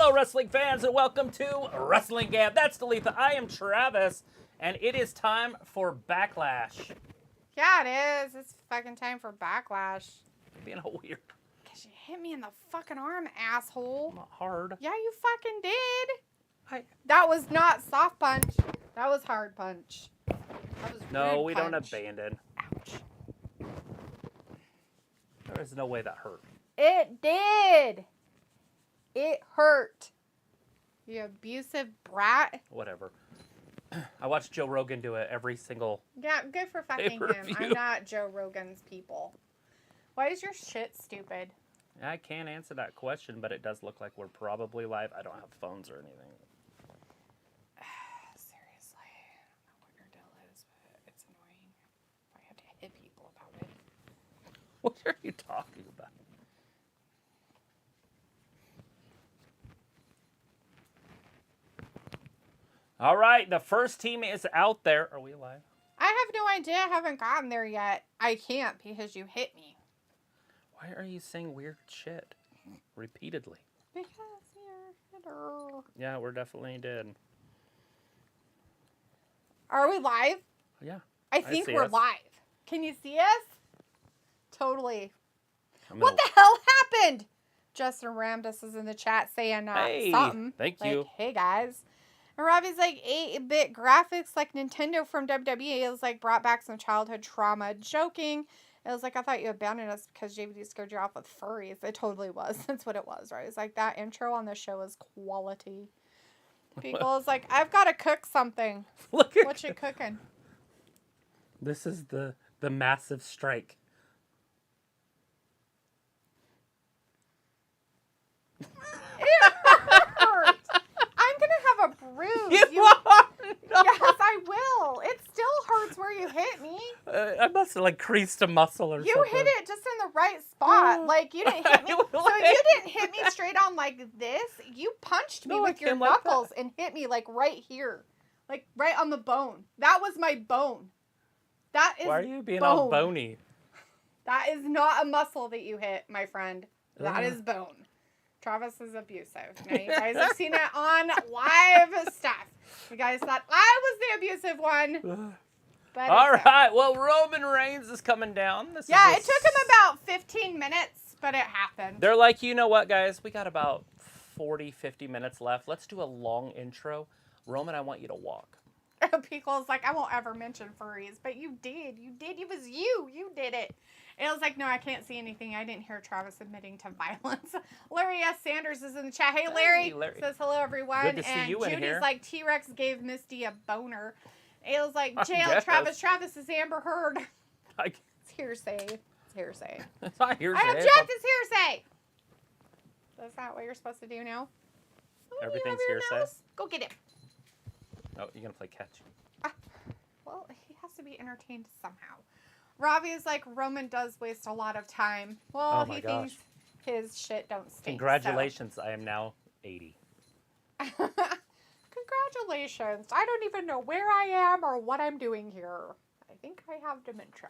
Hello, wrestling fans, and welcome to Wrestling Gab. That's Dalitha. I am Travis, and it is time for Backlash. Yeah, it is. It's fucking time for Backlash. Being a weird. Because you hit me in the fucking arm, asshole. Not hard. Yeah, you fucking did. That was not soft punch. That was hard punch. That was No, we punch. don't abandon. Ouch. There is no way that hurt. It did. It hurt. You abusive brat. Whatever. I watch Joe Rogan do it every single... Yeah, good for fucking him. pay-per-view. I'm not Joe Rogan's people. Why is your shit stupid? I can't answer that question, but it does look like we're probably live. I don't have phones or anything. Seriously, I don't know what your deal is, but it's annoying. I have to hit people about it. What are you talking about? All right, the first team is out there. Are we live? I have no idea. I haven't gotten there yet. I can't because you hit me. Why are you saying weird shit repeatedly? Because you're a hitter. Yeah, we're definitely dead. Are we live? Yeah. I think see we're us. live. Can you see us? Totally. I'm What gonna- the hell happened? Justin Ramdas is in the chat saying Hey, something. thank like, you. Hey guys. And Robbie's like 8-bit graphics like Nintendo from WWE. It was like brought back some childhood trauma. Joking. It was like, I thought you abandoned us because JVD scared you off with furries. It totally was. That's what it was, right? It's like that intro on the show is quality. People is like, I've got to cook something. Look at What you cooking? this is the massive strike. It hurts. I'm going to have a bruise. Yes, I will. It still hurts where you hit me. I must have like creased a muscle or You something. hit it just in the right spot. Like, you didn't hit me. So you didn't hit me straight on like this. You punched me No, I with your came like knuckles and hit me like right here. Like right on the bone. That was my bone. That is Why are you being bone. all bony? That is not a muscle that you hit, my friend. That Ugh. is bone. Travis is abusive. Now you guys have seen it on live stuff. You guys thought I was the abusive one. But All it's right, well, Roman Reigns is coming down. Yeah, it took him about 15 minutes, but it happened. They're like, you know what, guys? We got about 40, 50 minutes left. Let's do a long intro. Roman, I want you to walk. People's like, I won't ever mention furries, but you did. You did. It was you. You did it. And I was like, no, I can't see anything. I didn't hear Travis admitting to violence. Larry S. Sanders is in the chat. Hey, Larry. Hey, Larry. Says hello, everyone. Good to see and you in Judy's here. like, T-Rex gave Misty a boner. It was like, I jail guess. Travis. Travis is Amber Heard. Like, It's hearsay. It's hearsay. it's not hearsay. I object. It's hearsay. That's not what you're supposed to do now. Oh, you Everything's have your hearsay? nose? Go get him. Oh, you're going to play catch. Well, he has to be entertained somehow. Robbie is like, Roman does waste a lot of time. Well, Oh my he gosh. thinks his shit don't stink. Congratulations, I am now 80. So. Congratulations. I don't even know where I am or what I'm doing here. I think I have dementia.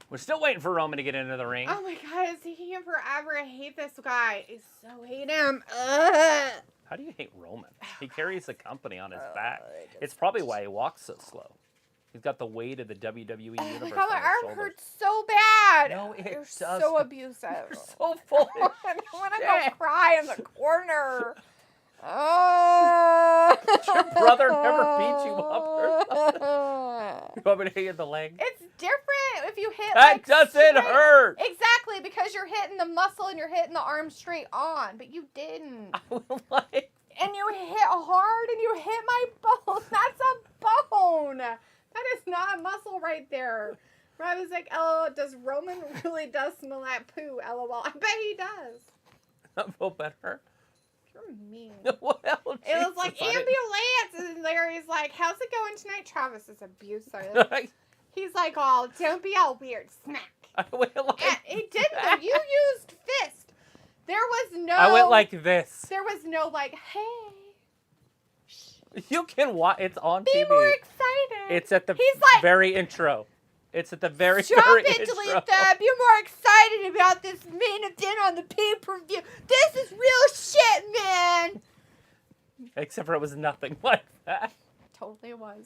We're still waiting for Roman to get into the ring. Oh my god, is he here forever? I hate this guy. I so hate him. Ugh. How do you hate Roman? He carries the company on his back. I just- It's probably why he walks so slow. He's got the weight of the WWE universe Oh my on god, his my arm shoulders. hurts so bad. No, it You're doesn't. so abusive. You're so full of I want to go shit. cry in the corner. Oh. Your brother never beat you up or something? You want me to hit you in the leg? It's different if you hit That like, doesn't straight- hurt. Exactly, because you're hitting the muscle and you're hitting the arm straight on, but you didn't. I will like. And you hit hard and you hit my bone. That's a bone. That is not a muscle right there. Rob was like, oh, does Roman really does smell like poo? LOL. I bet he does. I feel better. You're mean. Well, It was like, Jesus, I didn't- ambulance. And Larry's like, how's it going tonight? Travis is abusive. He's like, oh, don't be all weird. Smack. I went like And he didn't. Though. You used fist. There was no. I went like this. There was no like, hey. You can watch. It's on Be TV. more excited. It's at the He's like, very intro. It's at the very, Stop very it, intro. Letha. Be more excited about this main event on the pay-per-view. This is real shit, man. Except for it was nothing like that. Totally was.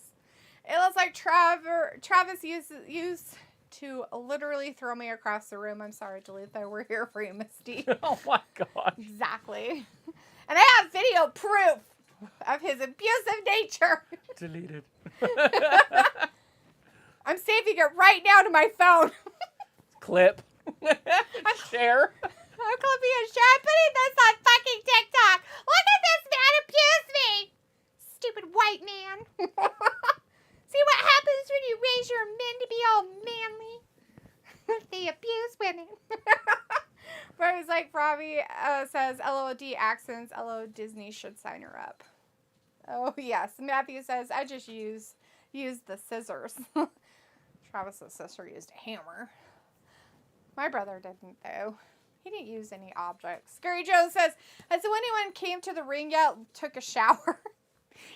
It was like Travis used to literally throw me across the room. I'm sorry, Letha. We're here for you, Misty. Oh my gosh. Exactly. And I have video proof of his abusive nature. Deleted. I'm saving it right now to my phone. Clip. Share. I'm clipping a share. I'm putting this on fucking TikTok. Look at this man abuse me. Stupid white man. See what happens when you raise your men to be all manly? They abuse women. But it's like Robbie says, LOD accents, LO Disney should sign her up. Oh, yes. Matthew says, I just used the scissors. Travis's sister used a hammer. My brother didn't, though. He didn't use any objects. Scary Joe says, has anyone came to the ring yet? Took a shower.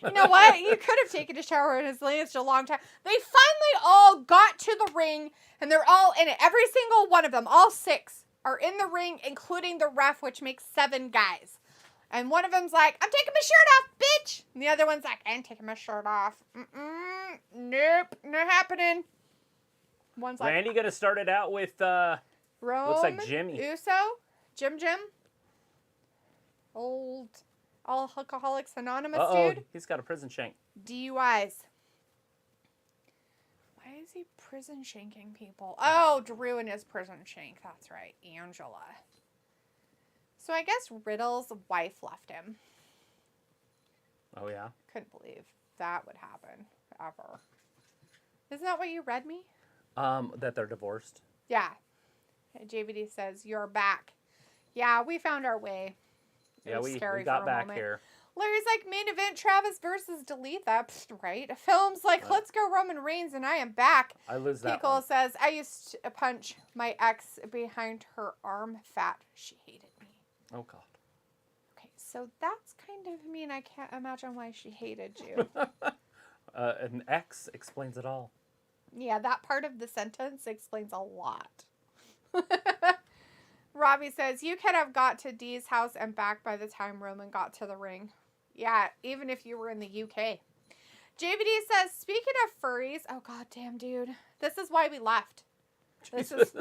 You know what? You could have taken a shower and it's lasted a long time. They finally all got to the ring, and they're all in it. Every single one of them, all 6, are in the ring, including the ref, which makes 7 guys. And one of them's like, I'm taking my shirt off, bitch. And the other one's like, I ain't taking my shirt off. Nope, not happening. One's like, Randy gonna start it out with Rome, looks like Jimmy. Uso, Jim, old Alcoholics Anonymous dude. He's got a prison shank. DUIs. Why is he prison shanking people? Oh, Drew and his prison shank. That's right, Angela. So I guess Riddle's wife left him. Oh yeah. Couldn't believe that would happen ever. Isn't that what you read me? That they're divorced. Yeah. JVD says, you're back. Yeah, we found our way. Yeah, we got back here. Larry's like, main event, Travis versus Deletha. Right? Films like, let's go Roman Reigns and I am back. I lose that Pickle one. says, I used to punch my ex behind her arm fat. She hated me. Oh, God. Okay, so that's kind of mean. I can't imagine why she hated you. An X explains it all. Yeah, that part of the sentence explains a lot. Robbie says, you could have got to Dee's house and back by the time Roman got to the ring. Yeah, even if you were in the UK. JVD says, speaking of furries, oh god damn dude, this is why we left. This is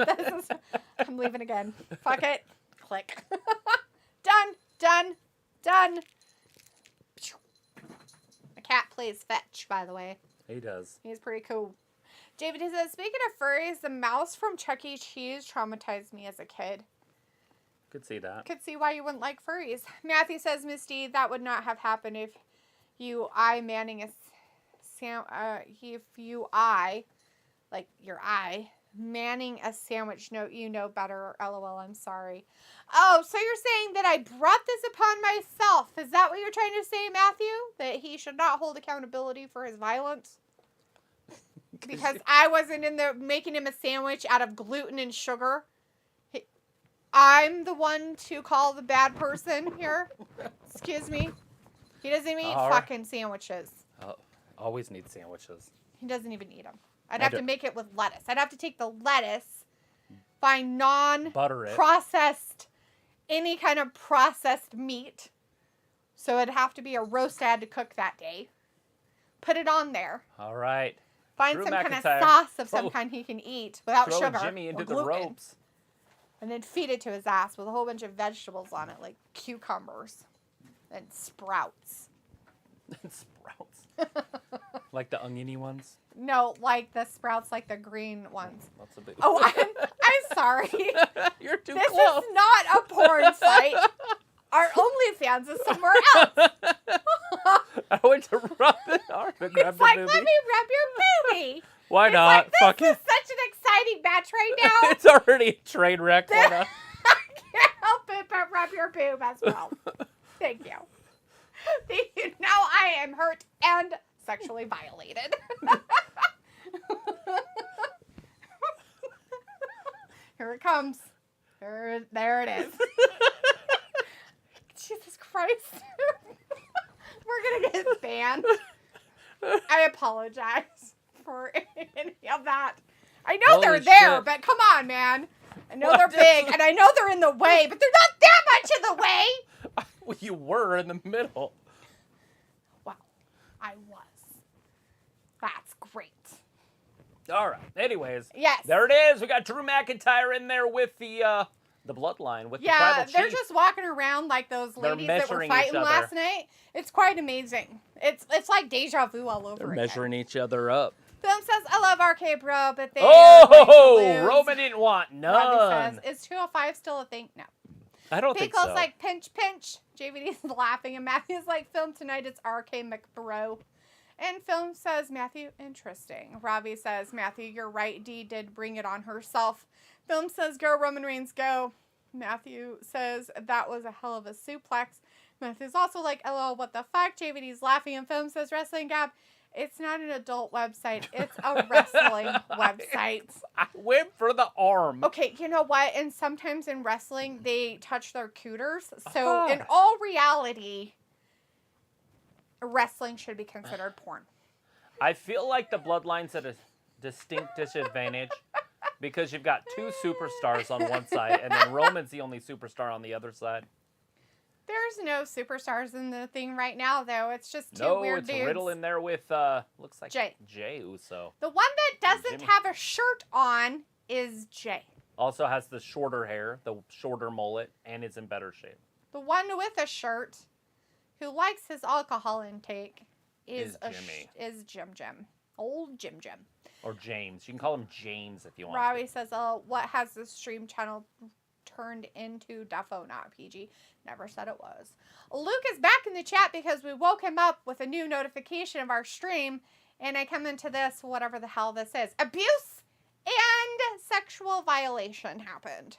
I'm leaving again. Fuck it. Click. Done. My cat plays fetch, by the way. He does. He's pretty cool. JVD says, speaking of furries, the mouse from Chuck E. Cheese traumatized me as a kid. Could see that. Could see why you wouldn't like furries. Matthew says, Misty, that would not have happened if manning a sandwich. No, you know better. LOL, I'm sorry. Oh, so you're saying that I brought this upon myself. Is that what you're trying to say, Matthew? That he should not hold accountability for his violence? Because I wasn't in there making him a sandwich out of gluten and sugar. I'm the one to call the bad person here. Excuse me. He doesn't even eat fucking sandwiches. Always need sandwiches. He doesn't even eat them. I'd have to make it with lettuce. I'd have to take the lettuce, find non-processed, any kind of processed meat. So it'd have to be a roast I had to cook that day. Put it on there. All right. Find Drew some McIntyre. kind of sauce of some kind he can eat without Throw sugar. Jimmy into or the gluten. ropes. And then feed it to his ass with a whole bunch of vegetables on it, like cucumbers and sprouts. Sprouts. Like the oniony ones? No, like the sprouts, like the green ones. That's a big Oh, I'm sorry. You're too This close. is not a porn site. Our OnlyFans is somewhere else. I went to rub it hard to grab It's the like, boobie. let me rub your boobie. Why It's not? like, Fuck this it. is such an exciting match right now. It's already a train wreck. Why not? I can't help it but rub your boob as well. Thank you. Now I am hurt and sexually violated. Here it comes. There it is. Jesus Christ. We're going to get banned. I apologize for any of that. I know Holy they're there, shit. but come on, man. I know What they're big, is- and I know they're in the way, but they're not that much in the way. Well, you were in the middle. Wow, I was. That's great. All right. Anyways. Yes. There it is. We got Drew McIntyre in there with the bloodline, with the tribal chief. They're just walking around like those ladies that were measuring fighting each other. last night. It's quite amazing. It's like deja vu all over They're again. measuring each other up. Film says, I love RK Bro, but they Oh, Roman didn't want none. Robbie says, is 205 still a thing? No. I don't think Pickle's so. like, pinch, pinch. JVD's laughing, and Matthew's like, film tonight, it's RK McBro. And Film says, Matthew, interesting. Robbie says, Matthew, you're right. Dee did bring it on herself. Film says, go, Roman Reigns, go. Matthew says, that was a hell of a suplex. Matthew's also like, LOL, what the fuck? JVD's laughing, and Film says, Wrestling Gab, it's not an adult website. It's a wrestling website. I went for the arm. Okay, you know what? And sometimes in wrestling, they touch their cooters. So in all reality, wrestling should be considered porn. I feel like the bloodline's at a distinct disadvantage because you've got two superstars on one side, and then Roman's the only superstar on the other side. There's no superstars in the thing right now, though. It's just two No, weird it's dudes. Riddle in there with, looks like Jay Uso. The one that doesn't Jimmy. have a shirt on is Jay. Also has the shorter hair, the shorter mullet, and is in better shape. The one with a shirt who likes his alcohol intake is Jimmy. Jim. Old Jim. Or James. You can call him James if you want. Robbie says, what has the stream channel turned into? Defo, not PG. Never said it was. Luke is back in the chat because we woke him up with a new notification of our stream, and I come into this, whatever the hell this is. Abuse and sexual violation happened.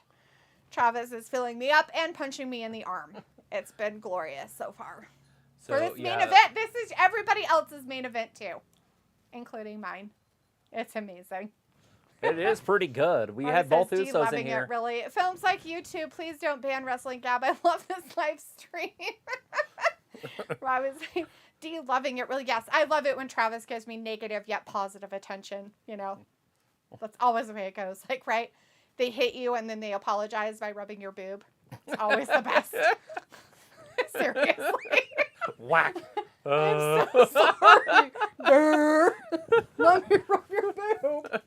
Travis is filling me up and punching me in the arm. It's been glorious so far. So, For this main event, this is everybody else's main event too, including mine. It's amazing. It is pretty good. We Robbie had both says, "D Usos loving in here. It, really. Films like YouTube, please don't ban Wrestling Gab. I love this live stream. Robbie's like, D loving it, really. Yes, I love it when Travis gives me negative yet positive attention. You know, that's always the way it goes. Like, right? They hit you and then they apologize by rubbing your boob. It's always the best. Seriously. Whack. I'm so sorry. Grr. Let me rub your boob.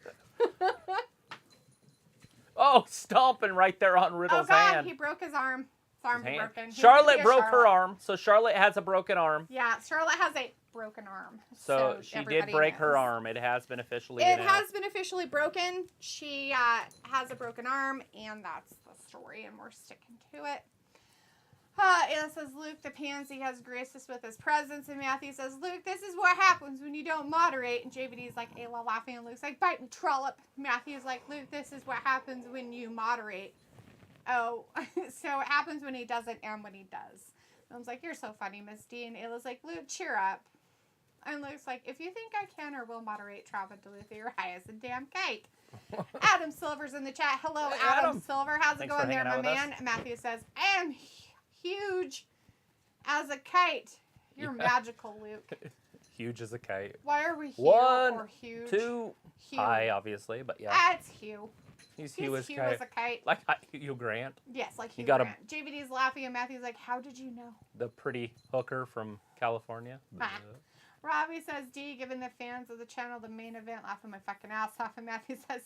Oh, stomping right there on Oh, Riddle's God, hand. he broke his arm. His arm's His hand. broken. He's Charlotte gonna be a broke her Charlotte. arm, so Charlotte has a broken arm. Yeah, Charlotte has a broken arm. So she did everybody break her knows. arm. It has been officially It announced. has been officially broken. She has a broken arm, and that's the story, and we're sticking to it. It says, Luke, the pansy, has graced us with his presence. And Matthew says, Luke, this is what happens when you don't moderate. And JVD's like, Ayla laughing. And Luke's like, bite me, trollop. Matthew's like, Luke, this is what happens when you moderate. Oh, so it happens when he doesn't and when he does. And I was like, you're so funny, Miss D. And Ayla's like, Luke, cheer up. And Luke's like, if you think I can or will moderate, Travis Duluth, you're high as a damn kite. Adam Silver's in the chat. Hello, Hey, Adam Adam. Silver. How's Thanks it for going there, hanging my out man? with us. Matthew says, I am huge as a kite. You're magical, Luke. Huge as a kite. Why are we huge One, or huge? Two, Hugh. high, obviously, but yeah. That's Hugh. He's He's Hugh as Hugh kite. as a kite. Like Hugh Grant, Yes, like Hugh got a- Grant. JVD's laughing and Matthew's like, how did you know? the pretty hooker from California. Ah. Robbie says, D, giving the fans of the channel the main event, laughing my fucking ass off. And Matthew says,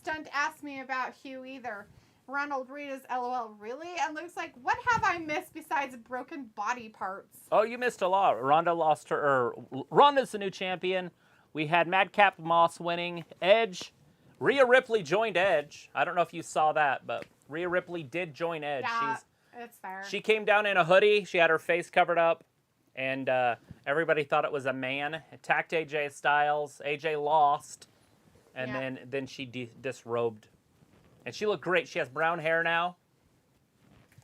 Stunt asked me about Hugh either. Ronald Reed is LOL, really? And Luke's like, what have I missed besides broken body parts? Oh, you missed a lot. Ronda lost her, or Ronda's the new champion. We had Madcap Moss winning. Edge, Rhea Ripley joined Edge. I don't know if you saw that, but Rhea Ripley did join Edge. Yeah, it's fair. She came down in a hoodie. She had her face covered up, and everybody thought it was a man. Attacked AJ Styles. AJ lost, and Yeah. then she disrobed. And she looked great. She has brown hair now.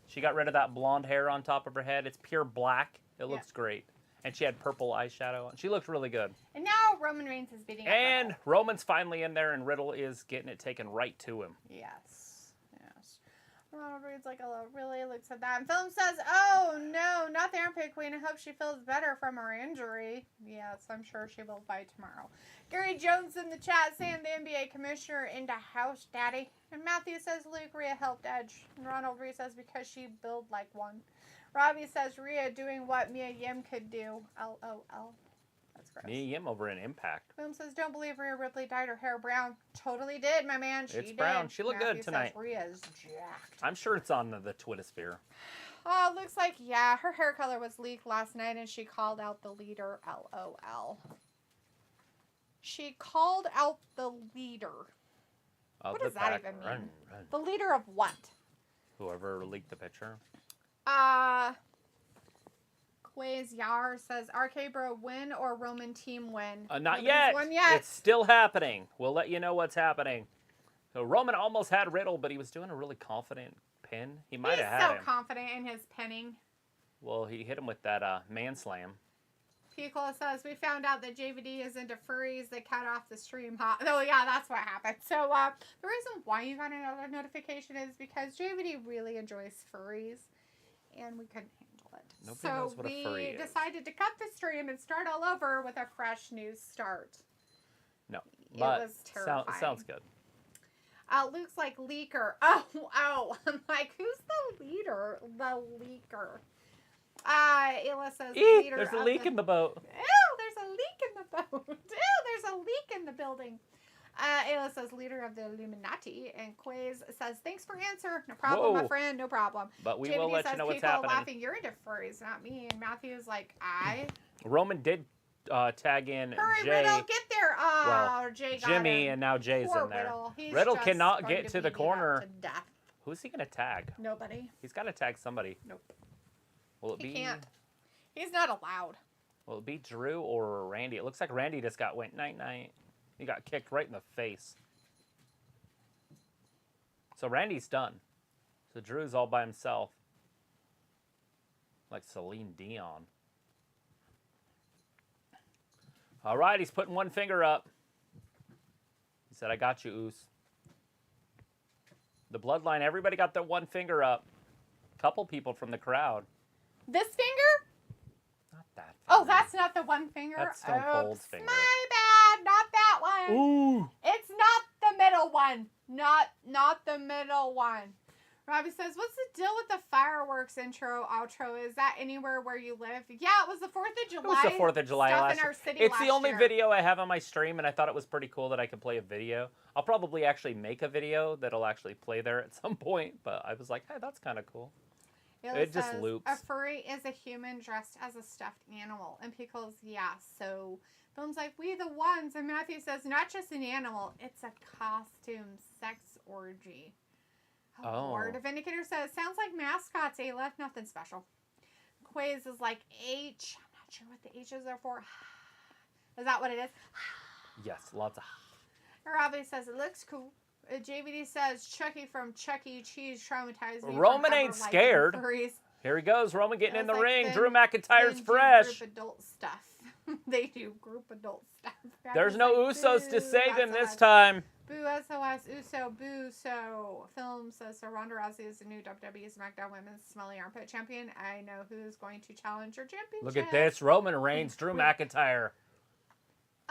She got rid of that blonde hair on top of her head. It's pure black. It looks great. And she had purple eyeshadow on. She looked really good. And now Roman Reigns is beating up And Riddle. Roman's finally in there, and Riddle is getting it taken right to him. Yes. Ronald reads like, oh, really? Looks at that. And Film says, oh, no, not the armpit queen. I hope she feels better from her injury. Yes, I'm sure she will by tomorrow. Gary Jones in the chat saying the NBA commissioner into house daddy. And Matthew says Luke Rhea helped Edge. And Ronald Rhea says because she built like one. Robbie says Rhea doing what Mia Yim could do. LOL. That's gross. Mia Yim over an Impact. Boom says, don't believe Rhea Ripley dyed her hair brown. Totally did, my man. She It's did. brown. She looked Matthew good tonight. Says Rhea's jacked. I'm sure it's on the Twittersphere. Oh, looks like, yeah, her hair color was leaked last night and she called out the leader. LOL. She called out the leader. What does that even mean? Run. The leader of what? Whoever leaked the picture. Quays Yar says, RK Bro win or Roman team win? Not Nobody's yet. won yet. It's still happening. We'll let you know what's happening. So Roman almost had Riddle, but he was doing a really confident pin. He might have had He's so him. confident in his pinning. Well, he hit him with that man slam. Picola says, we found out that JVD is into furries that cut off the stream. Oh, yeah, that's what happened. So, the reason why you got another notification is because JVD really enjoys furries, and we couldn't handle it. Nobody knows what a furry is. Decided to cut the stream and start all over with a fresh new start. No, It but was terrifying. sounds good. Luke's like, leaker. Oh. I'm like, who's the leader? The leaker. Illa says, leader There's a of leak in the boat. Ew, there's a leak in the boat. Ew, there's a leak in the building. Ayla says, leader of the Illuminati. And Quays says, thanks for answer. No problem, Whoa. my friend. No problem. But we JVD will let you says, know what's people happening. laughing, you're into furries, not me. And Matthew's like, Roman did tag in Hurry, Jay. Riddle, get there. Oh, Well, Jay got Jimmy, him. and now Jay's Poor in there. Riddle. He's Riddle just cannot going get to be the beat up corner. to death. Who's he going to tag? Nobody. He's got to tag somebody. Nope. Will it He be? can't. He's not allowed. Will it be Drew or Randy? It looks like Randy just went night-night. He got kicked right in the face. So Randy's done. So Drew's all by himself. Like Celine Dion. All right, he's putting one finger up. He said, I got you, Oos. The Bloodline, everybody got their one finger up. Couple people from the crowd. This finger? Not that finger. Oh, that's not the one finger? That's Stone Cold's Oops, finger. my bad. Not that one. Ooh. It's not the middle one. Not the middle one. Robbie says, what's the deal with the fireworks intro, outro? Is that anywhere where you live? Yeah, it was the 4th of July. It was the 4th of July stuff last in year. our city It's last the only year. video I have on my stream, and I thought it was pretty cool that I could play a video. I'll probably actually make a video that'll actually play there at some point, but I was like, hey, that's kind of cool. It just says, loops. A furry is a human dressed as a stuffed animal. And Pickles, yeah, so Film's like, we the ones. And Matthew says, not just an animal, it's a costume sex orgy. Oh, Lord. A Vindicator says, sounds like mascots, Ayla. Nothing special. Quays is like, H. I'm not sure what the H's are for. Is that what it is? Yes, lots of... Robbie says, it looks cool. JVD says, Chucky from Chuck E. Cheese traumatized me. Roman ain't scared. Here he goes, Roman getting in the ring. Drew McIntyre's fresh. Group adult stuff. They do group adult stuff. There's no Usos to save him SOS. this time. Boo, SOS, Uso, boo, so. Film says, so Ronda Rousey is the new WWE Smackdown Women's Smelly Armpit Champion. I know who's going to challenge her championship. Look at this. Roman Reigns, Drew McIntyre.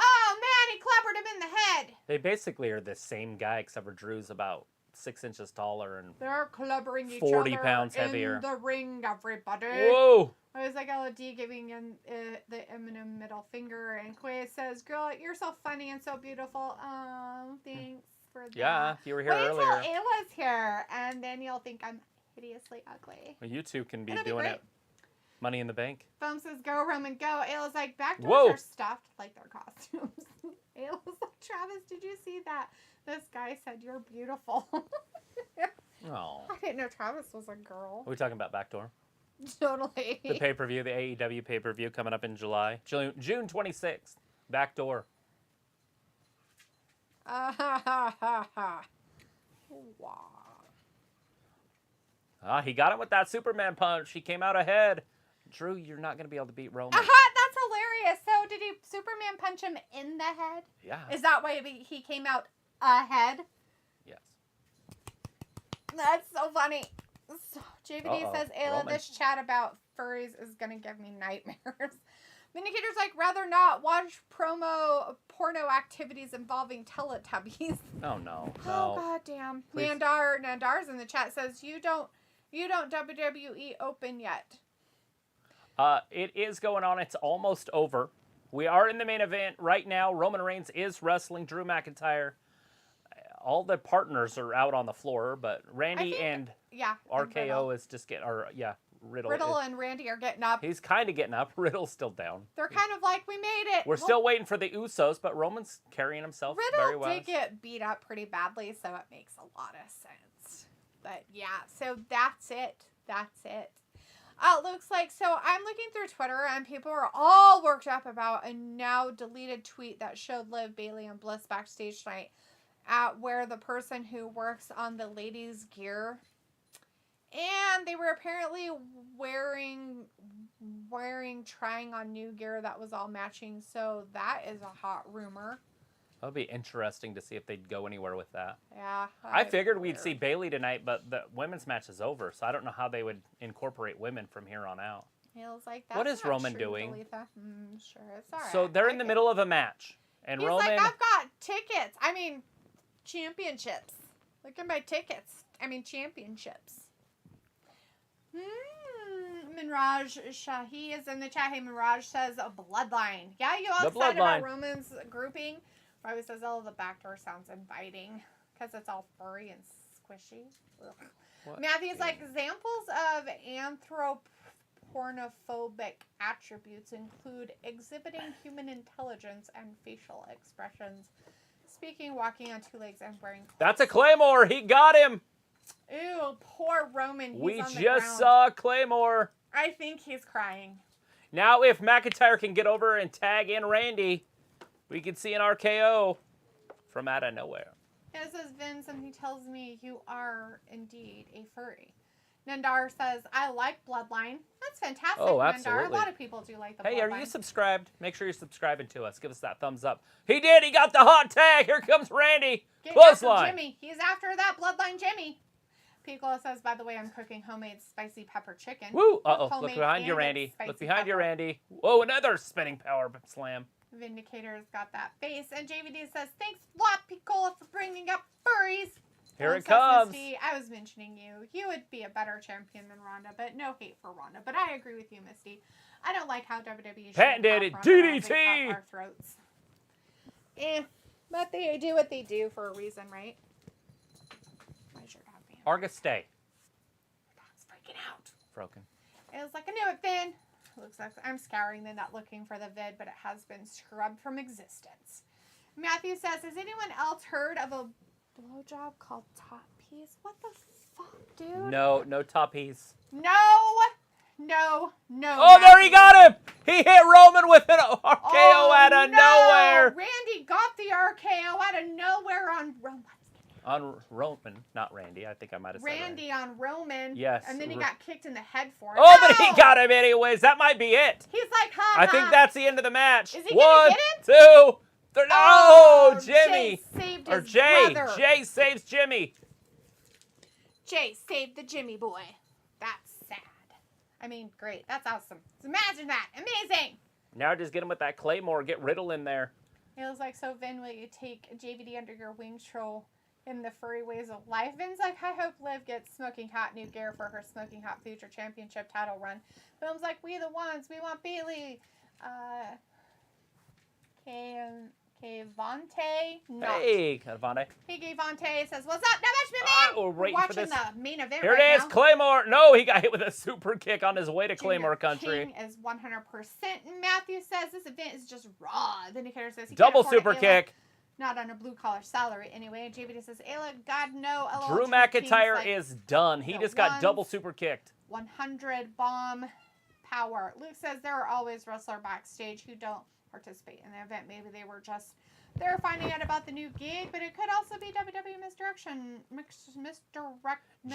Oh, man, he clobbered him in the head. They basically are the same guy, except for Drew's about 6 inches taller and They're clobbering each 40 other pounds in heavier. the ring, everybody. Whoa! I was like LOD giving him the Eminem middle finger, and Quay says, girl, you're so funny and so beautiful. Thanks for that. Yeah, if you were here Wait earlier. till Ayla's here, and then you'll think I'm hideously ugly. Well, you two can be It'll be doing great. it. Money in the Bank. Foam says, go, Roman, go. Ayla's like, back doors Whoa. are stuffed like their costumes. Ayla's like, Travis, did you see that? This guy said, you're beautiful. Oh. I didn't know Travis was a girl. Are we talking about Backdoor? Totally. The pay-per-view, the AEW pay-per-view coming up in July. June 26th. Backdoor. Wow. Ah, he got him with that Superman punch. He came out ahead. Drew, you're not going to be able to beat Roman. That's hilarious. So did he Superman punch him in the head? Yeah. Is that why he came out ahead? Yes. That's so funny. So, JVD says, Ayla, Roman. this chat about furries is going to give me nightmares. Vindicator's like, rather not watch porno activities involving Teletubbies. Oh, no. Oh, goddamn. Please. Nandar's in the chat says, you don't WWE Open yet. It is going on. It's almost over. We are in the main event right now. Roman Reigns is wrestling Drew McIntyre. All the partners are out on the floor, but Randy and RKO is just getting, Riddle. Riddle and Randy are getting up. He's kind of getting up. Riddle's still down. They're kind of like, we made it. We're still waiting for the Usos, but Roman's carrying himself very well. Riddle did get beat up pretty badly, so it makes a lot of sense. But yeah, so that's it. Looks like, so I'm looking through Twitter and people are all worked up about a now deleted tweet that showed Liv, Bailey, and Bliss backstage tonight at where the person who works on the ladies' gear, and they were apparently trying on new gear that was all matching, so that is a hot rumor. That'll be interesting to see if they'd go anywhere with that. Yeah. I figured we'd see Bailey tonight, but the women's match is over, so I don't know how they would incorporate women from here on out. Feels like that's what is not Roman true, doing? Sure, it's all right. So they're in the middle of a match, and He's Roman. like, I've got tickets. Championships. Look at my tickets. Championships. Minraj Shahi is in the chat. Hey, Minraj says a bloodline. Yeah, you all excited about Roman's grouping? Probably says, oh, the back door sounds inviting because it's all furry and squishy. Matthew's like, examples of anthropomorphic attributes include exhibiting human intelligence and facial expressions, speaking, walking on two legs, and wearing clothes. That's a Claymore. He got him. Ew, poor Roman. He's we on the just ground. saw Claymore. I think he's crying. Now, if McIntyre can get over and tag in Randy, we could see an RKO from out of nowhere. It says, Vin, something tells me you are indeed a furry. Nandar says, I like Bloodline. That's fantastic, Oh, Nandar. absolutely. A lot of people do like the Bloodline. Hey, are you subscribed? Make sure you're subscribing to us. Give us that thumbs up. He did. He got the hot tag. Here comes Randy. Clothesline. Jimmy. He's after that Bloodline Jimmy. Piccolo says, by the way, I'm cooking homemade spicy pepper chicken. Woo! Uh-oh. Look behind you, Randy. Look behind you, Randy. Whoa, another spinning power slam. Vindicator's got that face. And JVD says, thanks a lot, Piccolo, for bringing up furries. Here it comes. Misty, I was mentioning you. You would be a better champion than Ronda, but no hate for Ronda. But I agree with you, Misty. I don't like how WWE patented DDT our throats. But they do what they do for a reason, right? Argus, stay. Dog's freaking out. Broken. It was like, I knew it, Finn. Looks like I'm scouring the not looking for the vid, but it has been scrubbed from existence. Matthew says, has anyone else heard of a blowjob called top piece? What the fuck, dude? No top piece. No. Oh, Matthew. there he got him! He hit Roman with an RKO out of nowhere. Randy got the RKO out of nowhere on Roman. On Roman, not Randy. I think I might have said Randy on Roman. Yes. And then he got kicked in the head for it. Oh, but he got him anyways. That might be it. He's like, ha, I think that's the end of the match. Is he One, gonna get him? 2, 3. Oh, Jimmy. Jay saved or his Jay. brother. Jay saves Jimmy. Jay saved the Jimmy boy. That's sad. I mean, great. That's awesome. Imagine that. Amazing. Now just get him with that Claymore. Get Riddle in there. It was like, so Vin, will you take JVD under your wing, troll in the furry ways of life? Vin's like, I hope Liv gets Smoking Hot new gear for her Smoking Hot Future Championship title run. Vin's like, we the ones. We want Bailey. Kevante. Hey, Kevante. Hey, Kevante says, what's up? Not much, man. We're watching the main event Here right it is, now. Claymore. No, he got hit with a super kick on his way to Junior Claymore country. King is 100%. Matthew says this event is just raw. Vindicator says he Double can't afford super Ayla, kick. not on a blue-collar salary anyway. JVD says, Ayla, God, no. LL Drew King's McIntyre like is done. He just got double super kicked. 100 bomb power. Luke says there are always wrestlers backstage who don't participate in the event. Maybe they were just there finding out about the new gig, but it could also be WWE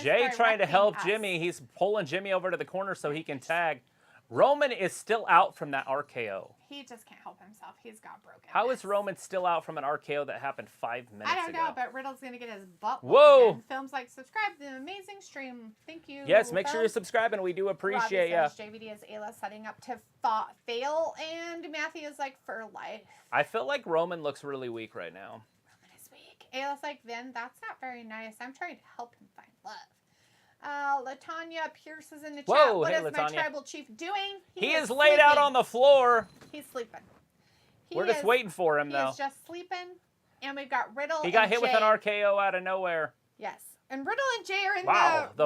Jay trying to help us. Jimmy. He's pulling Jimmy over to the corner so he can tag. Roman is still out from that RKO. he just can't help himself. He's got broken. How is Roman still out from an RKO that happened 5 minutes ago? I don't know, but Riddle's going to get his butt. Whoa! Again. Films like, subscribe to the amazing stream. Thank you. Yes, make sure you subscribe, and we do appreciate you. JVD is Ayla setting up to fail, and Matthew is like, for life. I feel like Roman looks really weak right now. Roman is weak. Ayla's like, then that's not very nice. I'm trying to help him find love. LaTanya Pierce is in the chat. Whoa, What hey, is LaTanya. my tribal chief doing? He is laid out on the floor. He's sleeping. We're just waiting for him, though. He's just sleeping. And we've got Riddle He got hit Jay. with an RKO out of nowhere. Yes. And Riddle and Jay are in the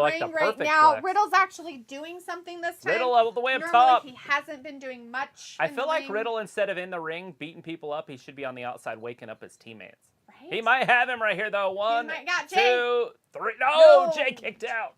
ring right perfect now. flex. Riddle's actually doing something this time. Riddle all the way up Normally, top. he hasn't been doing much. I feel like ring. Riddle, instead of in the ring beating people up, he should be on the outside waking up his teammates. Right? He might have him right here, though. 1, got 2, Jay. 3. No, Jay kicked out.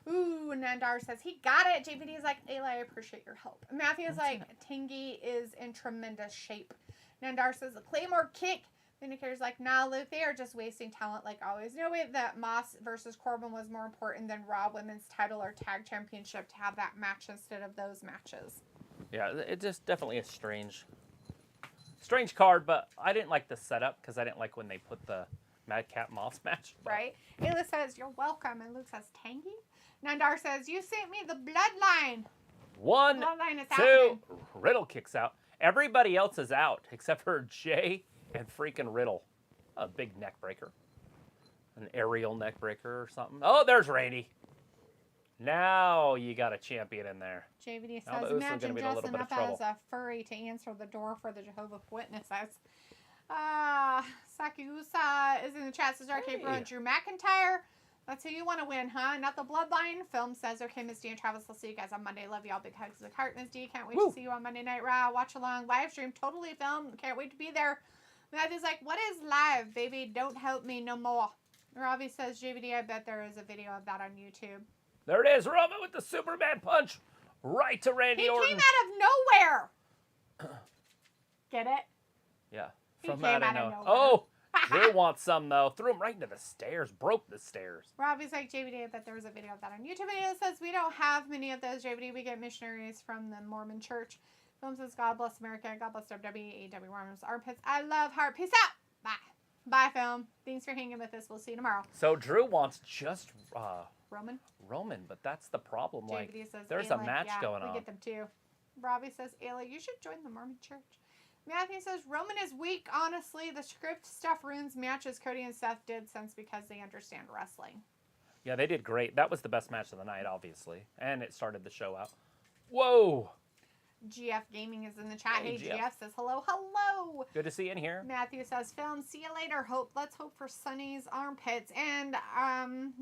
Ooh, Nandar says he got it. JPD is like, Ayla, I appreciate your help. Matthew is like, Tingy is in tremendous shape. Nandar says the Claymore kick. Vindicator's like, nah, Luke, they are just wasting talent like always. No way that Moss versus Corbin was more important than Raw Women's title or tag championship to have that match instead of those matches. Yeah, it's just definitely a strange card, but I didn't like the setup because I didn't like when they put the Madcap Moss match. Right? Ayla says, you're welcome. And Luke says, Tangy? Nandar says, you sent me the bloodline. 1, Bloodline is 2. happening. Riddle kicks out. Everybody else is out except for Jay and freaking Riddle. A big neck breaker. An aerial neck breaker or something. Oh, there's Randy. Now you got a champion in there. JVD Now the says, Usos imagine gonna be in a little dressing bit of up trouble. as a furry to answer the door for the Jehovah's Witnesses. Sakiusa is in the chat. Says, Arcade Bro and Drew McIntyre. That's who you want to win, huh? Not the Bloodline. Film says, okay, Miss D and Travis, I'll see you guys on Monday. Love y'all. Big hugs with heart, Miss D. Can't wait to see you on Monday Night Raw. Watch along. Live stream. Totally filmed. Can't wait to be there. Matthew's like, what is live, baby? Don't help me no more. Ravi says, JVD, I bet there is a video of that on YouTube. There it is. Roman with the Superman punch. Right to Randy Orton. He came out of nowhere. Get it? Yeah. He From came out of out of nowhere. nowhere. Oh, Drew wants some, though. Threw him right into the stairs. Broke the stairs. Robbie's like, JVD, I bet there was a video of that on YouTube. And it says, we don't have many of those, JVD. We get missionaries from the Mormon church. Film says, God bless America. God bless WWE. AEW Warmers Armpits. I love heart. Peace out. Bye. Bye, film. Thanks for hanging with us. We'll see you tomorrow. So Drew wants just Roman, but that's the problem. Like, JVD says, there's Ayla, a match yeah, going we on. get them too. Robbie says, Ayla, you should join the Mormon church. Matthew says, Roman is weak. Honestly, the script stuff ruins matches Cody and Seth did since because they understand wrestling. Yeah, they did great. That was the best match of the night, obviously. And it started the show out. Whoa! GF Gaming is in the chat. Hey, Hey, GF. GF says, hello, hello. Good to see you in here. Matthew says, film, see you later. Let's hope for Sonny's armpits. And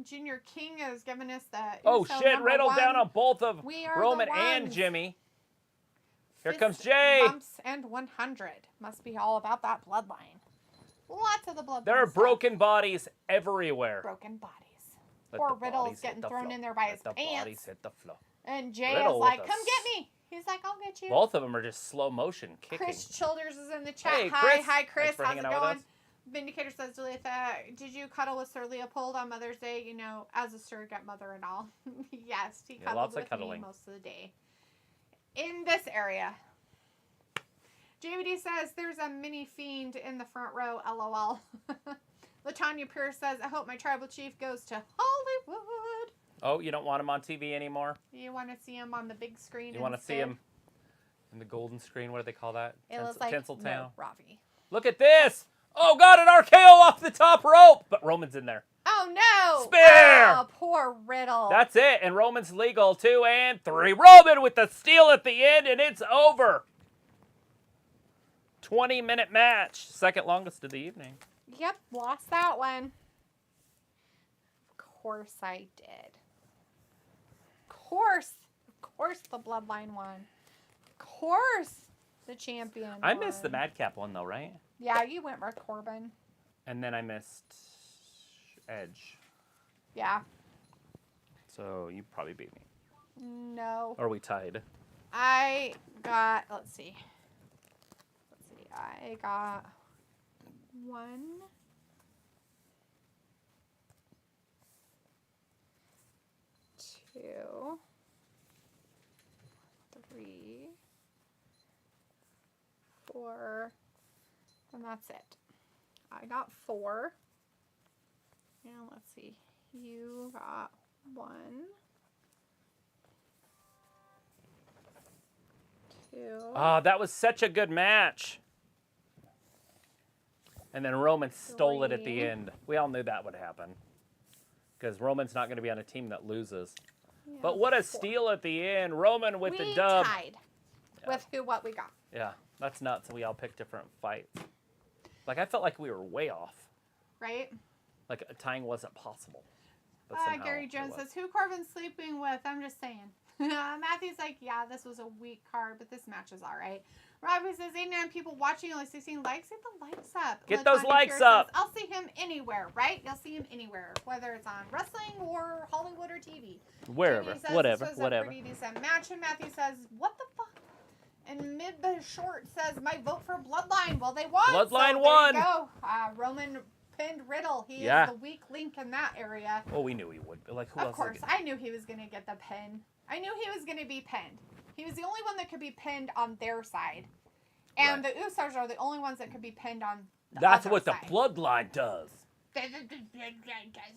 Junior King is giving us the Oh, Uso shit. number Riddle one. down on both of We are Roman the and ones. Jimmy. Here Fist comes Jay. Bumps and 100. Must be all about that bloodline. Lots of the bloodline. There are stuff. broken bodies everywhere. Broken bodies. Let Poor the Riddle's bodies hit getting the thrown floor. in there by Let his the pants. bodies hit the floor. And Jay Riddle is like, with come a get me. He's like, I'll get you. Both of them are just slow motion kicking. Chris Childers is in the chat. Hey, Hi, Chris. hi, Chris. Thanks for How's it hanging out with going? us. Vindicator says, Dalitha, did you cuddle with Sir Leopold on Mother's Day? You know, as a surrogate mother and all. Yes, he cuddled lots of with cuddling. me most of the day. In this area. JVD says, there's a mini fiend in the front row, LOL. LaTanya Pierce says, I hope my tribal chief goes to Hollywood. Oh, you don't want him on TV anymore? You want to see him on the big screen You want to see instead? him in the golden screen? What do they call that? It was like, Tinseltown? no, Ravi. Look at this! Oh, got an RKO off the top rope! But Roman's in there. Oh, no! Spear! Oh, poor Riddle. That's it, and Roman's legal. 2 and 3. Roman with the steal at the end, and it's over. 20-minute match. Second longest of the evening. Yep, lost that one. Of course I did. Of course the Bloodline won. Of course the champion I won. missed the Madcap one, though, right? Yeah, you went with Corbin. And then I missed Edge. Yeah. So you probably beat me. No. Or we tied. I got, let's see. I got 1, 2, 3, 3, 4, and that's it. I got 4. And let's see. You got 1, 2. Oh, that was such a good match. And then Roman stole it at the 3. end. We all knew that would happen. Because Roman's not going to be on a team that loses. Yeah, But what a 4. steal at the end. Roman with We the dub. tied with what we got. Yeah, that's nuts. We all picked different fights. Like, I felt like we were way off. Right? Like, tying wasn't possible. But Gary somehow Jones it was. says, who Corbin's sleeping with? I'm just saying. Matthew's like, yeah, this was a weak card, but this match is all right. Robbie says, 89 people watching, only 16 likes. Get the likes up. Get those Latanya likes Pierce up. Says, I'll see him anywhere, right? You'll see him anywhere, whether it's on wrestling or Hollywood or TV. Wherever. Jamie says, Whatever. This was Whatever. a pretty decent match, and Matthew says, what the fuck? And Mid Short says, my vote for Bloodline. Well, they won. Bloodline so won. There you go. Roman pinned Riddle. He Yeah. is the weak link in that area. Oh, we knew he would. Like, who Of else? course, I knew he was going to get the pin. I knew he was going to be pinned. He was the only one that could be pinned on their side. And Right. the Usos are the only ones that could be pinned on the That's other what the side. Bloodline does.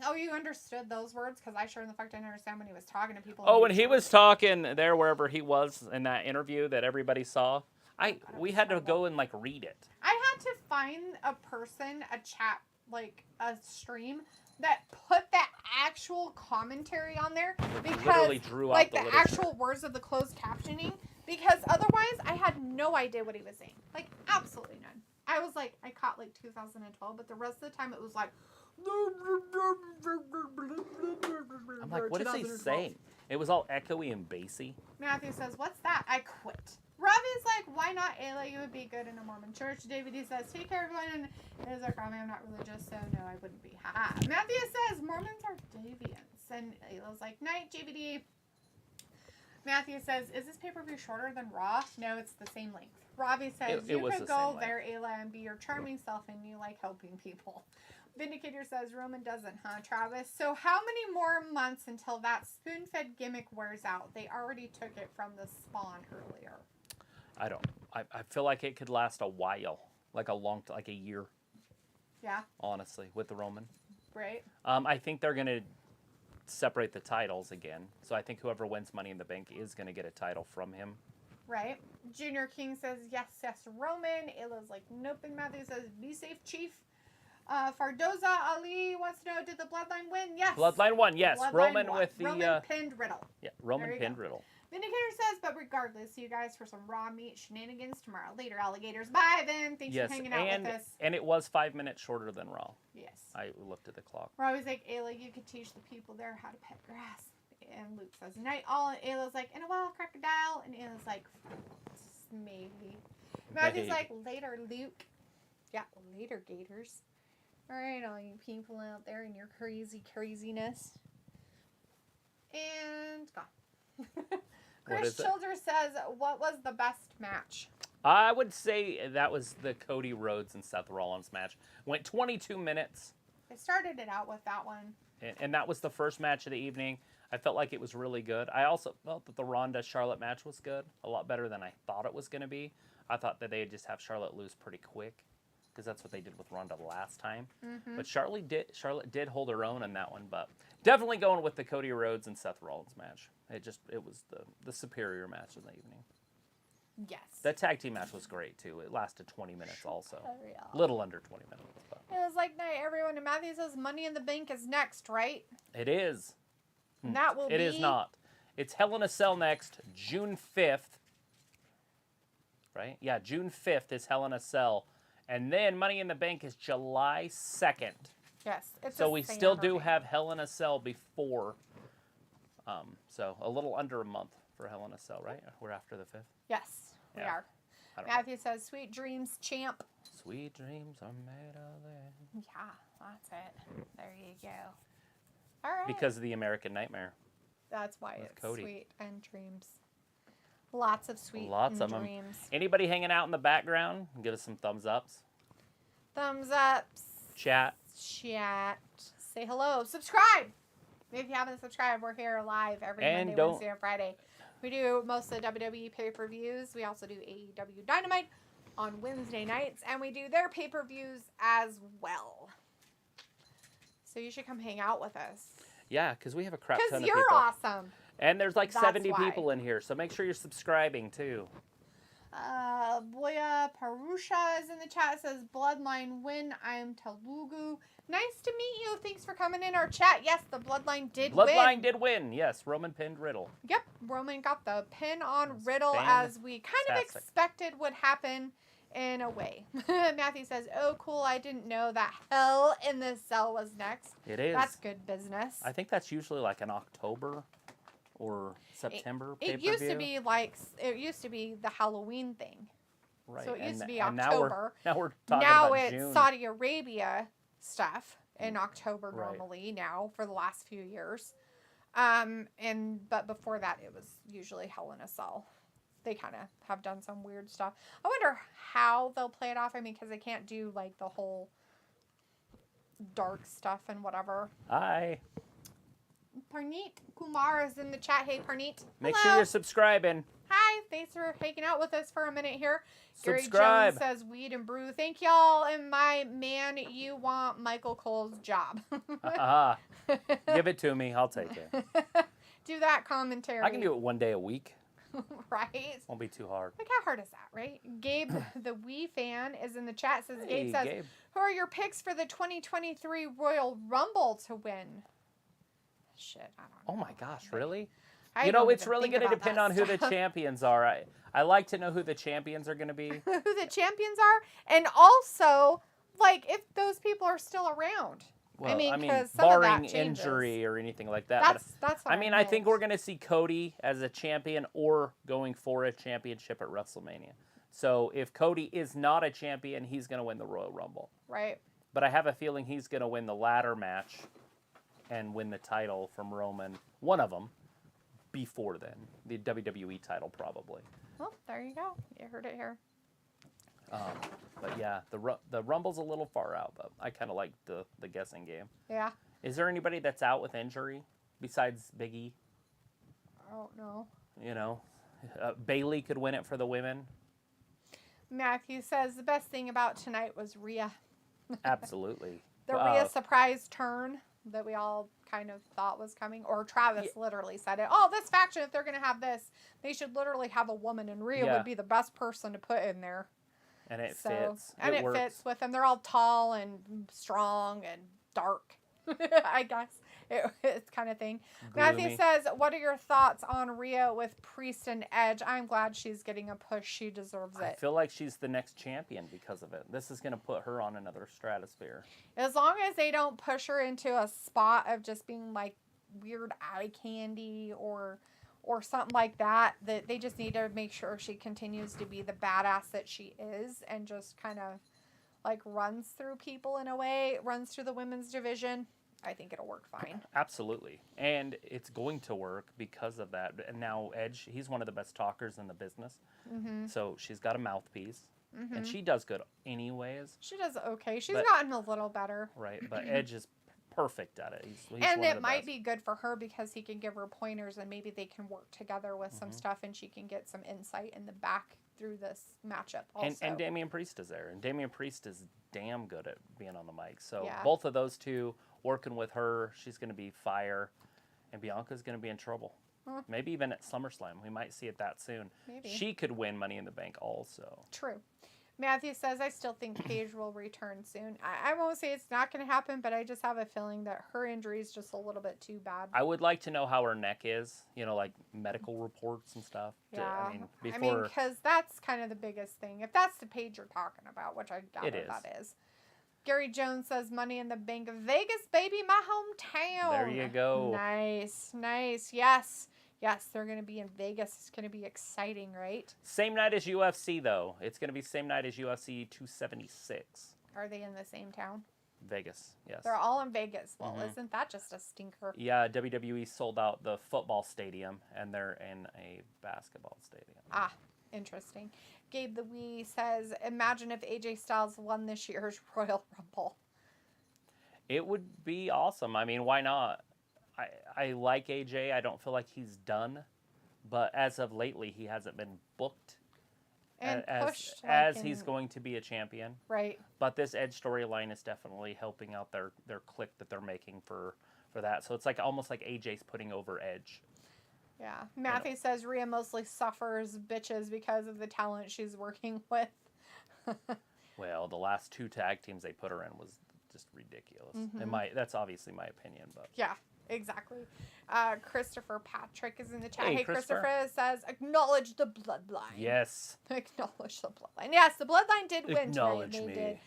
Oh, you understood those words? Because I sure in the fuck didn't understand when he was talking to people. Oh, when he was talking there, wherever he was in that interview that everybody saw, we had to go and, like, read it. I had to find a person, a chat, like a stream that put the actual commentary on there because Literally drew out like the the literature. actual words of the closed captioning, because otherwise I had no idea what he was saying. Like absolutely none. I was like, I caught like 2012, but the rest of the time it was like I'm like, what is he 2012. saying? It was all echoey and bassy. Matthew says, what's that? I quit. Robbie's like, why not, Ayla? You would be good in a Mormon church. David D says, take care, everyone. And he's like, Robbie, I'm not religious, so no, I wouldn't be. Ha. Matthew says, Mormons are deviants. And Ayla's like, night, JVD. Matthew says, is this pay-per-view shorter than Raw? No, it's the same length. Robbie says, It you was could the go same there, Ayla, and be your charming self, and you like helping people. Vindicator says, Roman doesn't, huh, Travis? So how many more months until that spoon-fed gimmick wears out? They already took it from the Spawn earlier. I don't. I feel like it could last a while, like a year. Yeah. Honestly, with the Roman. Right. I think they're gonna separate the titles again. So I think whoever wins Money in the Bank is gonna get a title from him. Right. Junior King says, yes, Roman. Ayla's like, nope. And Matthew says, be safe, Chief. Fardoza Ali wants to know, did the Bloodline win? Yes. Bloodline won, yes. Bloodline Roman won. with the Roman pinned Riddle. yeah, Roman There you pinned go. Riddle. Vindicator says, but regardless, see you guys for some raw meat shenanigans tomorrow. Later, alligators. Bye, then. Thanks Yes, for hanging out with us. and it was 5 minutes shorter than Raw. Yes. I looked at the clock. We're always like, Ayla, you could teach the people there how to pet grass. And Luke says, night all. And Ayla's like, in a wild crocodile. And Ayla's like, maybe. Matthew's like, later, Luke. Yeah, later, gators. All right, all you people out there in your craziness. And gone. Chris Childers says, what was the best match? I would say that was the Cody Rhodes and Seth Rollins match. Went 22 minutes. They started it out with that one. And that was the first match of the evening. I felt like it was really good. I also felt that the Ronda Charlotte match was good. A lot better than I thought it was going to be. I thought that they'd just have Charlotte lose pretty quick, because that's what they did with Ronda last time. Mm-hmm. But Charlotte did hold her own in that one. But definitely going with the Cody Rhodes and Seth Rollins match. It was the superior match of the evening. Yes. That tag team match was great too. It lasted 20 minutes also. Yeah. Little under 20 minutes. But. It was like, night, everyone. And Matthew says, Money in the Bank is next, right? It is. And that will be... It is not. It's Hell in a Cell next, June 5th. Right? Yeah, June 5th is Hell in a Cell. And then Money in the Bank is July 2nd. Yes. It's So a we Saturday. still do have Hell in a Cell before. So a little under a month for Hell in a Cell, right? We're after the 5th. Yes, we Yeah. are. I don't know. Matthew says, sweet dreams, champ. Sweet dreams are made of that. Yeah, that's it. There you go. All right. Because of the American Nightmare. That's why with it's Cody. sweet and dreams. Lots of sweet Lots and of 'em. dreams. Anybody hanging out in the background? Give us some thumbs ups. Thumbs ups. Chat. Chat. Say hello. Subscribe. If you haven't subscribed, we're here live every And Monday, don't- Wednesday, and Friday. We do most of the WWE pay-per-views. We also do AEW Dynamite on Wednesday nights, and we do their pay-per-views as well. So you should come hang out with us. Yeah, because we have a crap ton of Because people. you're awesome. And there's like That's 70 why. people in here, so make sure you're subscribing too. Boya Parusha is in the chat. Says Bloodline win. I'm Telugu. Nice to meet you. Thanks for coming in our chat. Yes, the Bloodline did win. Bloodline did win. Yes, Roman pinned Riddle. Yep, Roman got the pin on That's Riddle as we kind of fantastic. expected would happen in a way. Matthew says, oh, cool. I didn't know that Hell in the Cell was next. It is. That's good business. I think that's usually like an October or September It pay-per-view. it used to be the Halloween thing. Right. So it used to be and October. Now we're talking Now about it's June. Saudi Arabia stuff in October Right. normally now for the last few years. But before that it was usually Hell in a Cell. They kind of have done some weird stuff. I wonder how they'll play it off. I mean, because they can't do like the whole dark stuff and whatever. Hi. Parneet Kumar is in the chat. Hey, Parneet. Make Hello. sure you're subscribing. Hi. Thanks for hanging out with us for a minute here. Subscribe. Gary Jones says, weed and brew. Thank y'all. And my man, you want Michael Cole's job. Give it to me. I'll take it. Do that commentary. I can do it one day a week. Right? Won't be too hard. Like, how hard is that, right? Gabe, the Wii fan, is in the chat. Says, Hey, Gabe says, Gabe. who are your picks for the 2023 Royal Rumble to win? Shit, I don't know. Oh my gosh, really? I You know, don't it's even really think going to about depend that on who the stuff. champions are. I like to know who the champions are going to be. Who the champions are, and also, like, if those people are still around. Well, I mean, 'cause some of that barring changes. injury or anything like that. That's what I mean, I think meant. we're going to see Cody as a champion or going for a championship at WrestleMania. So if Cody is not a champion, he's going to win the Royal Rumble. Right. But I have a feeling he's going to win the ladder match and win the title from Roman, one of them, before then. The WWE title, probably. Well, there you go. You heard it here. But yeah, the Rumble's a little far out, but I kind of like the guessing game. Yeah. Is there anybody that's out with injury besides Big E? I don't know. You know, Bailey could win it for the women. Matthew says the best thing about tonight was Rhea. Absolutely. The Rhea surprise turn that we all kind of thought was coming. Or Travis literally said it. Oh, this faction, if they're going to have this, they should literally have a woman. And Rhea would be the best person to put in there. And it fits. And it works. fits with them. They're all tall and strong and dark, I guess. It's kind of thing. Gloomy. Matthew says, what are your thoughts on Rhea with Priest and Edge? I'm glad she's getting a push. She deserves it. I feel like she's the next champion because of it. This is going to put her on another stratosphere. As long as they don't push her into a spot of just being like weird eye candy or something like that, that they just need to make sure she continues to be the badass that she is and just kind of like runs through people in a way, runs through the women's division. I think it'll work fine. Absolutely. And it's going to work because of that. And now Edge, he's one of the best talkers in the business. Mm-hmm. So she's got a mouthpiece. Mm-hmm. And she does good anyways. She does okay. She's gotten a little better. Right. But Edge is perfect at it. He's and one of it the might best. be good for her because he can give her pointers and maybe they can work together with some stuff and she can get some insight in the back through this matchup also. And Damian Priest is there. And Damian Priest is damn good at being on the mic. So Yeah. both of those two working with her, she's going to be fire. And Bianca's going to be in trouble. Maybe even at SummerSlam. We might see it that soon. Maybe. She could win Money in the Bank also. True. Matthew says, I still think Paige will return soon. I won't say it's not going to happen, but I just have a feeling that her injury is just a little bit too bad. I would like to know how her neck is, you know, like medical reports and stuff. Yeah. I mean, before... because that's kind of the biggest thing. If that's the Paige you're talking about, which I gather that is. Gary Jones says, Money in the Bank, Vegas, baby, my hometown. There you go. Nice, nice. Yes. Yes, they're going to be in Vegas. It's going to be exciting, right? Same night as UFC, though. It's going to be same night as UFC 276. Are they in the same town? Vegas, yes. They're all in Vegas. Well, isn't that just a stinker? Yeah, WWE sold out the football stadium, and they're in a basketball stadium. Ah, interesting. Gabe the Wee says, imagine if AJ Styles won this year's Royal Rumble. It would be awesome. I mean, why not? I like AJ. I don't feel like he's done. But as of lately, he hasn't been booked And pushed as he's going to be a champion. Right. But this Edge storyline is definitely helping out their clique that they're making for that. So it's like almost like AJ's putting over Edge. Yeah. Matthew says Rhea mostly suffers bitches because of the talent she's working with. Well, the last 2 tag teams they put her in was just ridiculous. Mm-hmm. That's obviously my opinion, but yeah, exactly. Christopher Patrick is in the chat. Hey, Hey, Christopher. says, acknowledge the bloodline. yes, Acknowledge the bloodline. Yes, the bloodline did win acknowledge tonight. me. They did.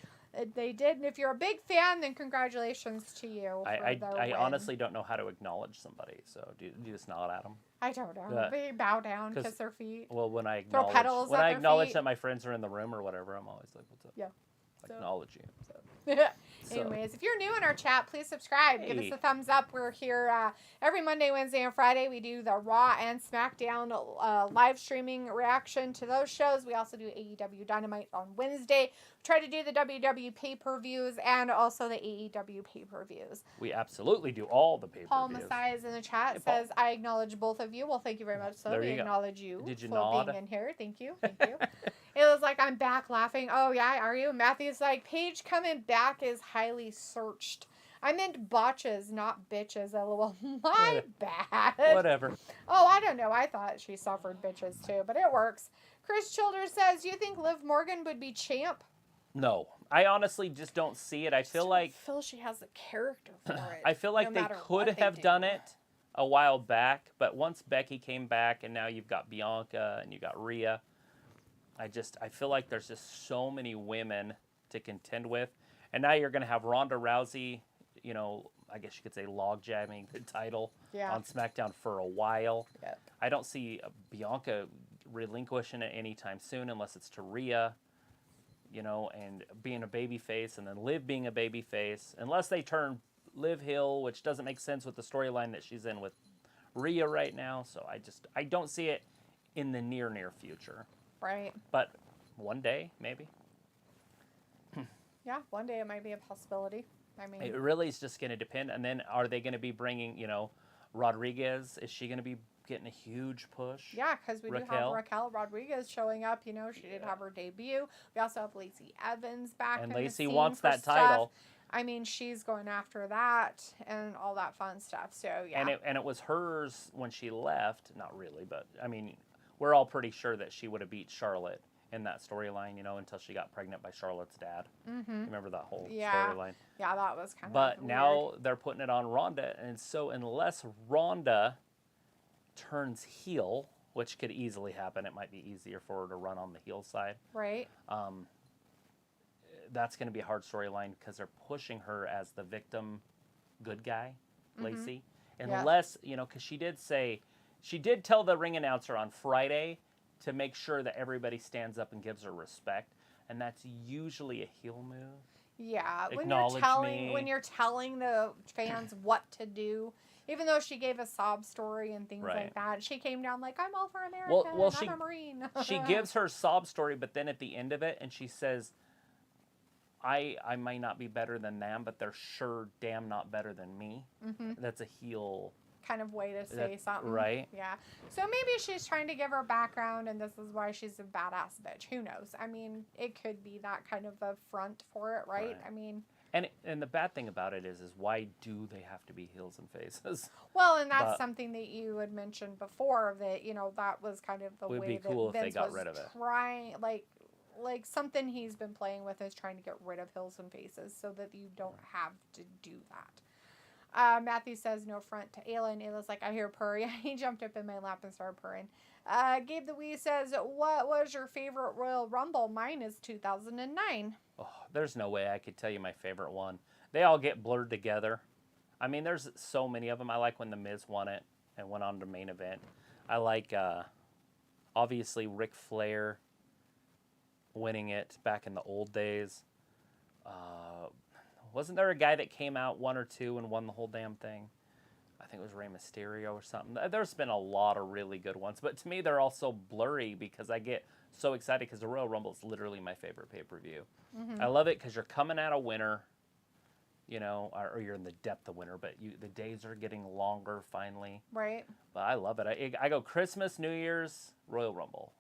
They did. And if you're a big fan, then congratulations to you. I for their win. honestly don't know how to acknowledge somebody. So do you just nod at them? I don't know. They bow down, 'cause- kiss their feet. Well, when I Throw acknowledge petals at their feet. that my friends are in the room or whatever, I'm always like, "What's up?" Yeah. So- Acknowledge you. So- Anyways, if you're new in our chat, please subscribe. Give us Hey. a thumbs up. We're here every Monday, Wednesday, and Friday. We do the Raw and SmackDown live streaming reaction to those shows. We also do AEW Dynamite on Wednesday. We try to do the WWE pay-per-views and also the AEW pay-per-views. We absolutely do all the pay-per-views. Paul Messiah is in the chat. Hey, Paul. Says, I acknowledge both of you. Well, thank you very much. So There we you go. acknowledge you Did you for nod? being in here. Thank you. Thank you. It was like, I'm back laughing. Oh, yeah, are you? Matthew's like, Paige coming back is highly searched. I meant botches, not bitches. LOL. My bad. Whatever. Oh, I don't know. I thought she suffered bitches too, but it works. Chris Childers says, you think Liv Morgan would be champ? No, I honestly just don't see it. I feel like she has the character for it. I feel like no they matter could what they have do. done it a while back, but once Becky came back and now you've got Bianca and you got Rhea, I feel like there's just so many women to contend with. And now you're going to have Ronda Rousey, I guess you could say log jamming the title on SmackDown for a while. Yeah. I don't see Bianca relinquishing it anytime soon unless it's to Rhea, and being a baby face, and then Liv being a baby face, unless they turn Liv heel, which doesn't make sense with the storyline that she's in with Rhea right now. So I don't see it in the near future. Right. But one day, maybe. Yeah, one day it might be a possibility. I mean, It really is just going to depend. And then are they going to be bringing, Rodriguez? Is she going to be getting a huge push? yeah, because we do have Raquel. Raquel Rodriguez showing up. She did have her debut. We also have Lacey Evans back. And in the Lacey scene wants for that stuff. title. I mean, she's going after that and all that fun stuff. So yeah. And it was hers when she left. Not really, but I mean, we're all pretty sure that she would have beat Charlotte in that storyline, until she got pregnant by Charlotte's dad. Mm-hmm. Remember that whole Yeah. storyline? Yeah, that was kind of But weird. now they're putting it on Ronda, and so unless Ronda turns heel, which could easily happen, it might be easier for her to run on the heel side. Right. That's going to be a hard storyline because they're pushing her as the victim good guy, Lacey. Yeah. Unless, because she did tell the ring announcer on Friday to make sure that everybody stands up and gives her respect. And that's usually a heel move. Yeah, Acknowledge me. when you're telling the fans what to do, even though she gave a sob story and things Right. like that, she came down like, I'm all for America, Well, I'm a Marine. She gives her sob story, but then at the end of it, and she says, I might not be better than them, but they're sure damn not better than me. That's a heel. kind of way to say something. Right. Yeah. So maybe she's trying to give her background and this is why she's a badass bitch. Who knows? I mean, it could be that kind of a front for it, right? I mean... And the bad thing about it is why do they have to be heels and faces? Well, and that's something that you had mentioned before that, that was kind of the Would way be that cool if they Vince got was rid of it. trying, like something he's been playing with is trying to get rid of heels and faces so that you don't have to do that. Matthew says no front to Ayla, and Ayla's like, I hear purr. Yeah, he jumped up in my lap and started purring. Gabe the Wee says, what was your favorite Royal Rumble? Mine is 2009. Oh, there's no way I could tell you my favorite one. They all get blurred together. I mean, there's so many of them. I like when The Miz won it and went on to main event. I like, obviously, Ric Flair winning it back in the old days. Wasn't there a guy that came out 1 or 2 and won the whole damn thing? I think it was Rey Mysterio or something. There's been a lot of really good ones, but to me they're all so blurry because I get so excited because the Royal Rumble is literally my favorite pay-per-view. I love it because you're coming at a winner. you know, or you're in the depth of winter, but the days are getting longer finally. Right. But I love it. I go Christmas, New Year's, Royal Rumble.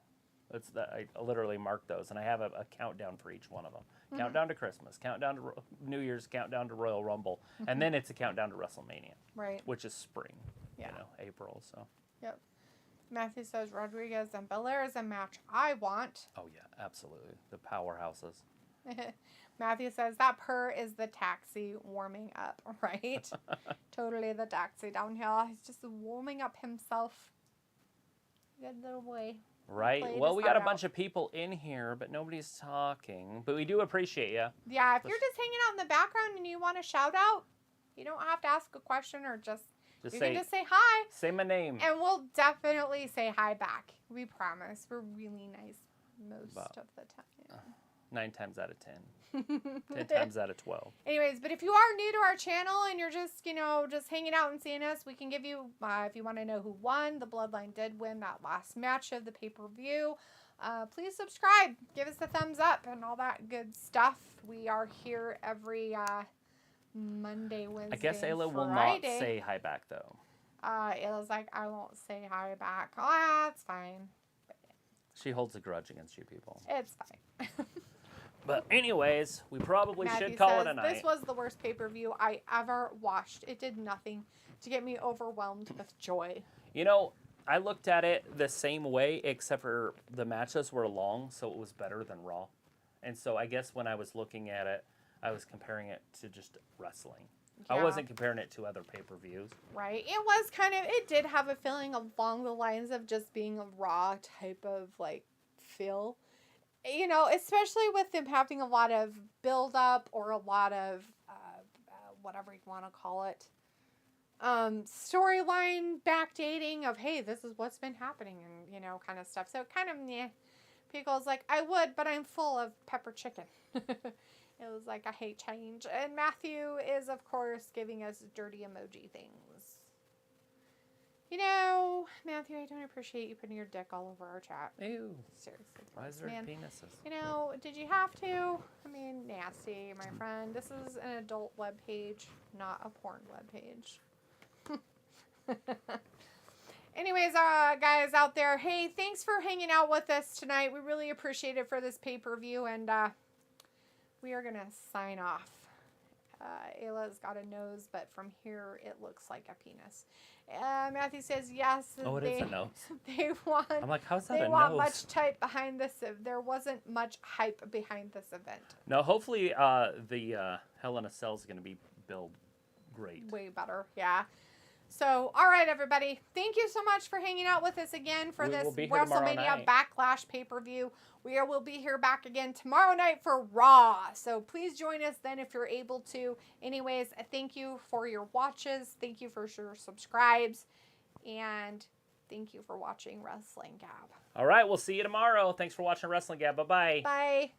I literally mark those, and I have a countdown for each one of them. Mm-hmm. Countdown to Christmas, countdown to New Year's, countdown to Royal Rumble, mm-hmm. and then it's a countdown to WrestleMania. Right. Which is spring. Yeah. You know, April. So. Yep. Matthew says Rodriguez and Belair is a match I want. Oh yeah, absolutely. The powerhouses. Matthew says that purr is the taxi warming up, right? Totally the taxi downhill. He's just warming up himself. Good little boy. Right. Well, we got a bunch of people in here, but nobody's talking. But we do appreciate you. Yeah, if you're just hanging out in the background and you want a shout out, you don't have to ask a question or you can just say hi. Say my name. And we'll definitely say hi back. We promise. We're really nice most of the time. 9 times out of 10. 10 times out of 12. Anyways, but if you are new to our channel and you're just, just hanging out and seeing us, we can give you, if you want to know who won, the Bloodline did win that last match of the pay-per-view. Please subscribe. Give us a thumbs up and all that good stuff. We are here every Monday, Wednesday, I guess Ayla Friday. will not say hi back, though. Ayla's like, I won't say hi back. Oh, that's fine. She holds a grudge against you people. It's fine. But anyways, we probably Matthew should call says, it a night. This was the worst pay-per-view I ever watched. It did nothing to get me overwhelmed with joy. You know, I looked at it the same way, except for the matches were long, so it was better than Raw. And so I guess when I was looking at it, I was comparing it to just wrestling. Yeah. I wasn't comparing it to other pay-per-views. Right. It did have a feeling along the lines of just being a Raw type of, feel. Especially with them having a lot of build-up or a lot of, whatever you want to call it, storyline backdating of, hey, this is what's been happening and, kind of stuff. So kind of, Pickle's like, I would, but I'm full of pepper chicken. It was like, I hate change. And Matthew is, of course, giving us dirty emoji things. Matthew, I don't appreciate you putting your dick all over our chat. Ew. Seriously. Why is there penises? Did you have to? I mean, nasty, my friend. This is an adult webpage, not a porn webpage. Anyways, guys out there, hey, thanks for hanging out with us tonight. We really appreciate it for this pay-per-view, and we are going to sign off. Ayla's got a nose, but from here it looks like a penis. Matthew says yes. Oh, it is a nose. They want. I'm like, how's that a nose? They want much hype behind this. There wasn't much hype behind this event. No, hopefully the Hell in a Cell is going to be billed great. Way better, yeah. So, all right, everybody. Thank you so much for hanging out with us again for this WrestleMania Backlash pay-per-view. We will be here back again tomorrow night for Raw. So please join us then if you're able to. Anyways, thank you for your watches. Thank you for your subscribes. And thank you for watching Wrestling Gab. All right, we'll see you tomorrow. Thanks for watching Wrestling Gab. Bye-bye. Bye.